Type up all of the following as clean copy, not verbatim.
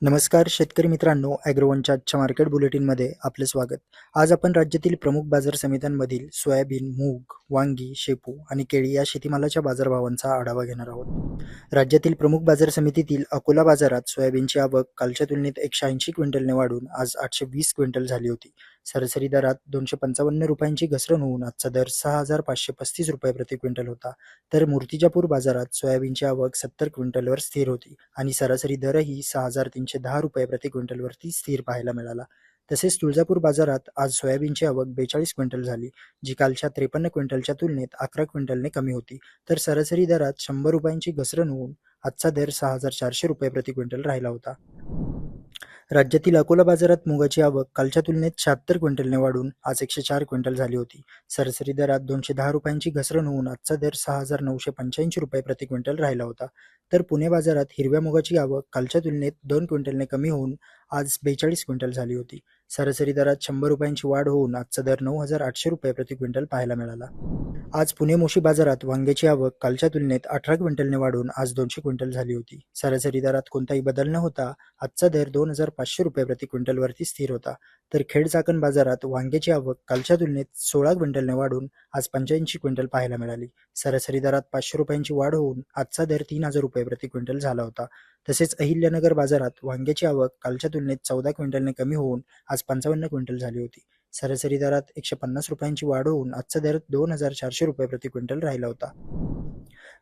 नमस्कार शेतकरी मित्रांनो, ॲग्रोवनच्या आजच्या मार्केट बुलेटिनमध्ये आपले स्वागत. आज आपण राज्यातील प्रमुख बाजार समित्यांमधील सोयाबीन, मूग, वांगी, शेपू आणि केळी या शेतीमालाच्या बाजारभावांचा आढावा घेणार आहोत. राज्यातील प्रमुख बाजार समितीतील अकोला बाजारात सोयाबीनची आवक कालच्या तुलनेत 180 क्विंटलने वाढून आज 820 क्विंटल झाली होती. सरासरी दरात 255 रुपयांची घसरण होऊन आजचा दर 6,535 रुपये प्रति क्विंटल होता. तर मूर्तिजापूर बाजारात सोयाबीनची आवक 70 क्विंटलवर स्थिर होती आणि सरासरी दरही 6,310 रुपये प्रति क्विंटलवरती स्थिर पाहायला मिळाला. तसेच तुळजापूर बाजारात आज सोयाबीनची आवक 42 क्विंटल झाली, जी कालच्या 53 क्विंटलच्या तुलनेत 11 क्विंटलने कमी होती. तर सरासरी दरात 100 रुपयांची घसरण होऊन आजचा दर 6,400 रुपये प्रति क्विंटल राहिला होता. राज्यातील अकोला बाजारात मुगाची आवक कालच्या तुलनेत 76 क्विंटलने वाढून आज 104 क्विंटल झाली होती. सरासरी दरात 210 रुपयांची घसरण होऊन आजचा दर 6,985 रुपये प्रति क्विंटल राहिला होता. तर पुणे बाजारात हिरव्या मुगाची आवक कालच्या तुलनेत 2 क्विंटलने कमी होऊन आज 42 क्विंटल झाली होती. सरासरी दरात 100 रुपयांची वाढ होऊन आजचा दर 9,800 रुपये प्रति क्विंटल पाहायला मिळाला. आज पुणे मोशी बाजारात वांग्याची आवक कालच्या तुलनेत 18 क्विंटलने वाढून आज 200 क्विंटल झाली होती. सरासरी दरात कोणताही बदल न होता आजचा दर 2,500 रुपये प्रति क्विंटलवरती स्थिर होता. तर खेड चाकण बाजारात वांग्याची आवक कालच्या तुलनेत 16 क्विंटलने वाढून आज 85 क्विंटल पाहायला मिळाली. सरासरी दरात 500 रुपयांची वाढ होऊन आजचा दर 3,000 रुपये प्रति क्विंटल झाला होता. तसेच अहिल्यानगर बाजारात वांग्याची आवक कालच्या तुलनेत 14 क्विंटलने कमी होऊन आज 55 क्विंटल झाली होती. सरासरी दरात 150 रुपयांची वाढ होऊन आजचा दर 2,400 रुपये प्रति क्विंटल राहिला होता.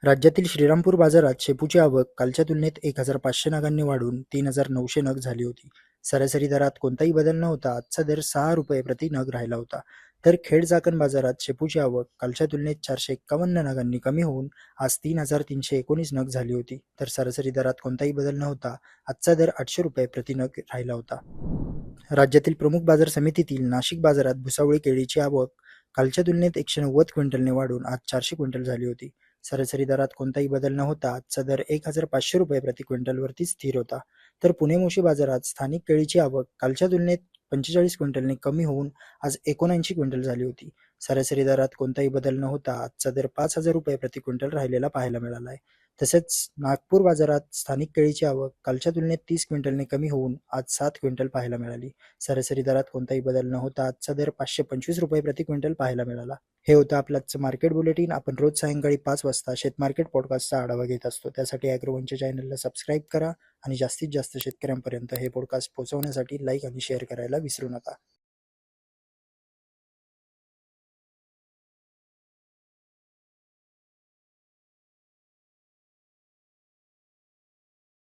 राज्यातील श्रीरामपूर बाजारात शेपूची आवक कालच्या तुलनेत 1,500 नगांनी वाढून 3,900 नग झाली होती. सरासरी दरात कोणताही बदल न होता आजचा दर 6 रुपये प्रति नग राहिला होता. तर खेड चाकण बाजारात शेपूची आवक कालच्या तुलनेत 451 नगांनी कमी होऊन आज 3,319 नग झाली होती. तर सरासरी दरात कोणताही बदल न होता आजचा दर 800 रुपये प्रति नग राहिला होता. राज्यातील प्रमुख बाजार समितीतील नाशिक बाजारात भुसावळी केळीची आवक कालच्या तुलनेत 190 क्विंटलने वाढून आज 400 क्विंटल झाली होती. सरासरी दरात कोणताही बदल न होता आजचा दर 1,500 रुपये प्रति क्विंटलवरती स्थिर होता. तर पुणे मोशी बाजारात स्थानिक केळीची आवक कालच्या तुलनेत 45 क्विंटलने कमी होऊन आज 79 क्विंटल झाली होती. सरासरी दरात कोणताही बदल न होता आजचा दर 5,000 रुपये प्रति क्विंटल राहिलेला पाहायला मिळाला आहे. तसेच नागपूर बाजारात स्थानिक केळीची आवक कालच्या तुलनेत 30 क्विंटलने कमी होऊन आज 7 क्विंटल पाहायला मिळाली. सरासरी दरात कोणताही बदल न होता आजचा दर 525 रुपये प्रति क्विंटल पाहायला मिळाला. हे होतं आपलं आजचं मार्केट बुलेटिन. आपण रोज सायंकाळी 5 वाजता शेतमार्केट पॉडकास्टचा आढावा घेत असतो. त्यासाठी ॲग्रोवनच्या चॅनलला सबस्क्राईब करा आणि जास्तीत जास्त शेतकऱ्यांपर्यंत हे पॉडकास्ट पोहोचवण्यासाठी लाईक आणि शेअर करायला विसरू नका.